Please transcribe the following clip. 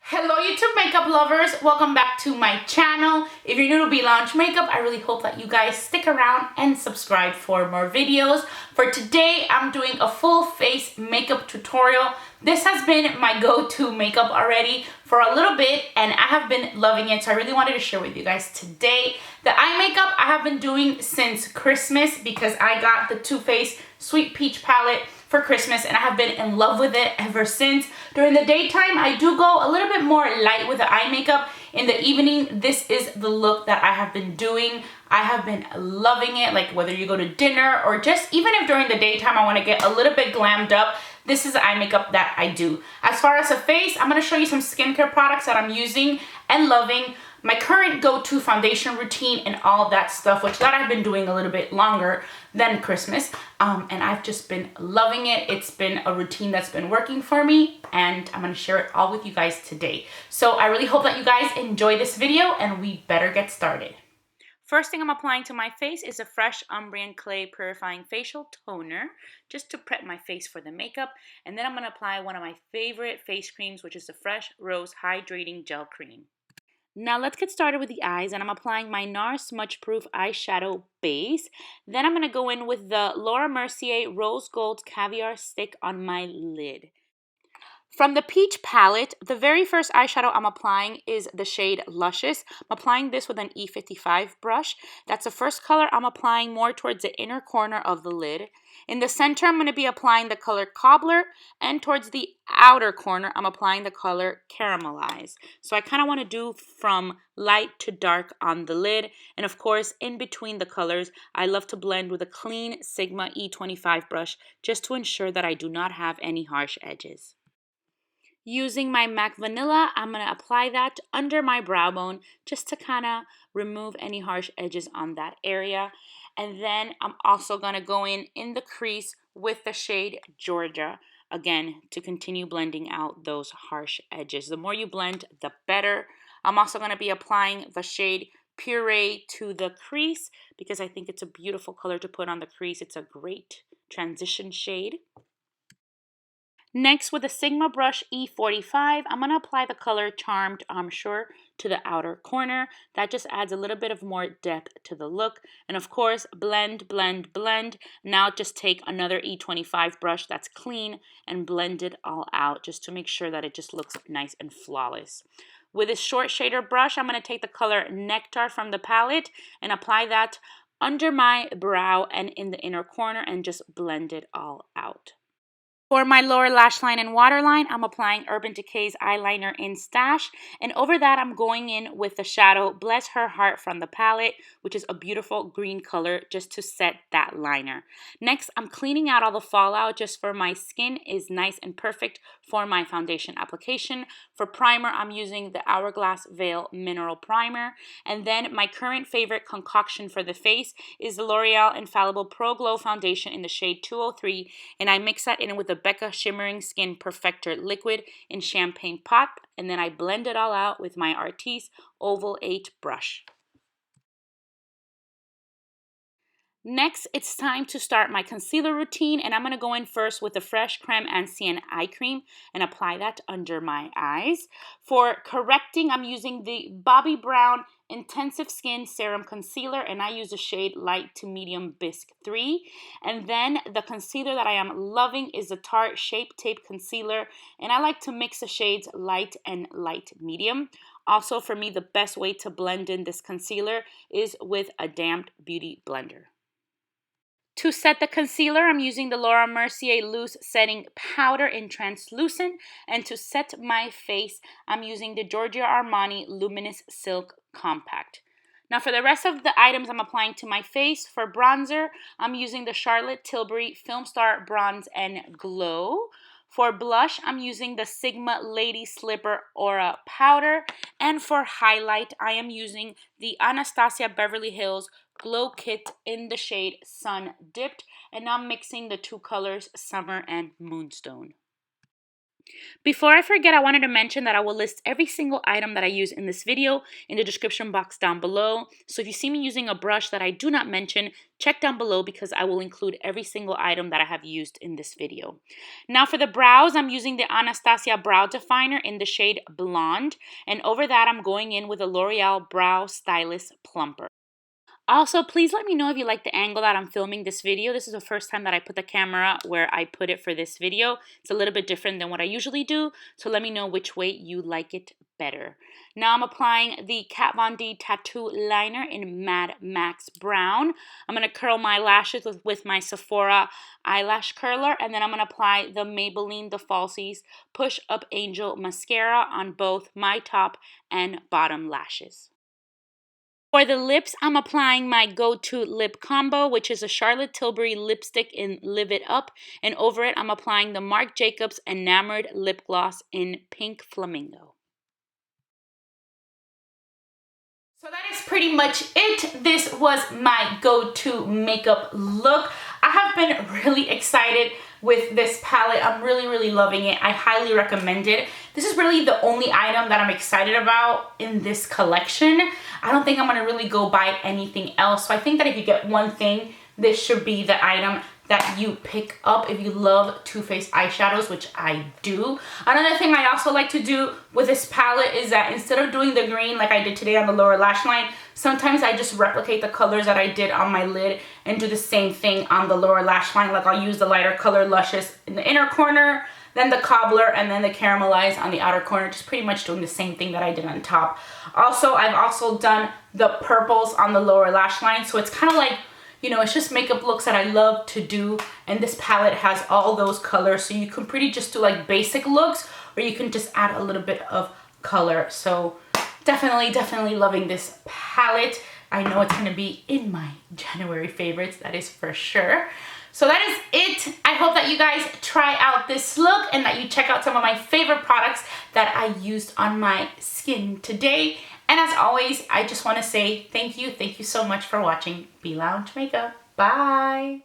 Hello YouTube makeup lovers, welcome back to my channel. If you're new to Lounge Makeup, I really hope that you guys stick around and subscribe for more videos. For today, I'm doing a full face makeup tutorial. This has been my go-to makeup already for a little bit and I have been loving it, so I really wanted to share with you guys today. The eye makeup I have been doing since Christmas because I got the Too Faced Sweet Peach palette for Christmas and I have been in love with it ever since. During the daytime, I do go a little bit more light with the eye makeup. In the evening, this is the look that I have been doing. I have been loving it, like whether you go to dinner or just even if during the daytime I want to get a little bit glammed up, this is the eye makeup that I do. As far as a face, I'm going to show you some skincare products that I'm using and loving. My current go-to foundation routine and all that stuff, which that I've been doing a little bit longer than Christmas. And I've just been loving it. It's been a routine that's been working for me and I'm gonna share it all with you guys today. So I really hope that you guys enjoy this video and we better get started. First thing I'm applying to my face is a fresh Umbrian Clay Purifying Facial Toner, just to prep my face for the makeup. And then I'm gonna apply one of my favorite face creams, which is the Fresh Rose Hydrating Gel Cream. Now let's get started with the eyes, and I'm applying my Nars Smudgeproof eyeshadow base. Then I'm going to go in with the Laura Mercier Rose Gold Caviar stick on my lid. From the Peach palette, the very first eyeshadow I'm applying is the shade Luscious. I'm applying this with an E55 brush. That's the first color I'm applying more towards the inner corner of the lid. In the center, I'm going to be applying the color Cobbler, and towards the outer corner, I'm applying the color Caramelized. So I kind of want to do from light to dark on the lid. And of course, in between the colors, I love to blend with a clean Sigma E25 brush just to ensure that I do not have any harsh edges. Using my MAC Vanilla, I'm going to apply that under my brow bone just to kind of remove any harsh edges on that area. And then I'm also going to go in the crease with the shade Georgia, again, to continue blending out those harsh edges. The more you blend, the better. I'm also going to be applying the shade Puree to the crease because I think it's a beautiful color to put on the crease. It's a great transition shade. Next, with a Sigma brush E45, I'm going to apply the color Charmed Sure to the outer corner. That just adds a little bit of more depth to the look. And of course, blend, blend, blend. Now just take another E25 brush that's clean and blend it all out just to make sure that it just looks nice and flawless. With this short shader brush, I'm going to take the color Nectar from the palette and apply that under my brow and in the inner corner and just blend it all out. For my lower lash line and waterline, I'm applying Urban Decay's eyeliner in Stash. And over that, I'm going in with the shadow Bless Her Heart from the palette, which is a beautiful green color just to set that liner. Next, I'm cleaning out all the fallout just for my skin is nice and perfect for my foundation application. For primer, I'm using the Hourglass Veil Mineral Primer. And then my current favorite concoction for the face is the L'Oreal Infallible Pro Glow Foundation in the shade 203. And I mix that in with the Becca Shimmering Skin Perfector Liquid in Champagne Pop, and then I blend it all out with my Artis Oval 8 brush. Next, it's time to start my concealer routine, and I'm going to go in first with the Fresh Creme Ancien Eye Cream and apply that under my eyes. For correcting, I'm using the Bobbi Brown Intensive Skin Serum Concealer, and I use the shade Light to Medium Bisque 3. And then the concealer that I am loving is the Tarte Shape Tape Concealer, and I like to mix the shades Light and Light Medium. Also, for me, the best way to blend in this concealer is with a damp beauty blender. To set the concealer, I'm using the Laura Mercier Loose Setting Powder in Translucent. And to set my face, I'm using the Giorgio Armani Luminous Silk Compact. Now for the rest of the items I'm applying to my face, for bronzer, I'm using the Charlotte Tilbury Film Star Bronze and Glow. For blush, I'm using the Sigma Lady Slipper Aura Powder. And for highlight, I am using the Anastasia Beverly Hills Glow Kit in the shade Sun Dipped. And now I'm mixing the two colors Summer and Moonstone. Before I forget, I wanted to mention that I will list every single item that I use in this video in the description box down below. So if you see me using a brush that I do not mention, check down below because I will include every single item that I have used in this video. Now for the brows, I'm using the Anastasia Brow Definer in the shade Blonde. And over that, I'm going in with a L'Oreal Brow Stylist Plumper. Also, please let me know if you like the angle that I'm filming this video. This is the first time that I put the camera where I put it for this video. It's a little bit different than what I usually do, so let me know which way you like it better. Now I'm applying the Kat Von D Tattoo Liner in Mad Max Brown. I'm going to curl my lashes with my Sephora eyelash curler, and then I'm going to apply the Maybelline The Falsies Push Up Angel Mascara on both my top and bottom lashes. For the lips, I'm applying my go-to lip combo, which is a Charlotte Tilbury lipstick in Live It Up. And over it, I'm applying the Marc Jacobs Enamored Lip Gloss in Pink Flamingo. So that is pretty much it. This was my go-to makeup look. I have been really excited with this palette. I'm really loving it. I highly recommend it. This is really the only item that I'm excited about in this collection. I don't think I'm gonna really go buy anything else. So I think that if you get one thing, this should be the item that you pick up if you love Too Faced eyeshadows, which I do. Another thing I also like to do with this palette is that instead of doing the green like I did today on the lower lash line, sometimes I just replicate the colors that I did on my lid and do the same thing on the lower lash line. Like I'll use the lighter color Luscious in the inner corner, then the Cobbler, and then the Caramelized on the outer corner, just pretty much doing the same thing that I did on top. Also, I've also done the purples on the lower lash line, so it's kind of like, you know, it's just makeup looks that I love to do, and this palette has all those colors, so you can pretty just do like basic looks, or you can just add a little bit of color. So definitely loving this palette. I know it's going to be in my January favorites, that is for sure. So that is it. I hope that you guys try out this look and that you check out some of my favorite products that I used on my skin today. And as always, I just want to say thank you so much for watching BLounge Makeup. Bye!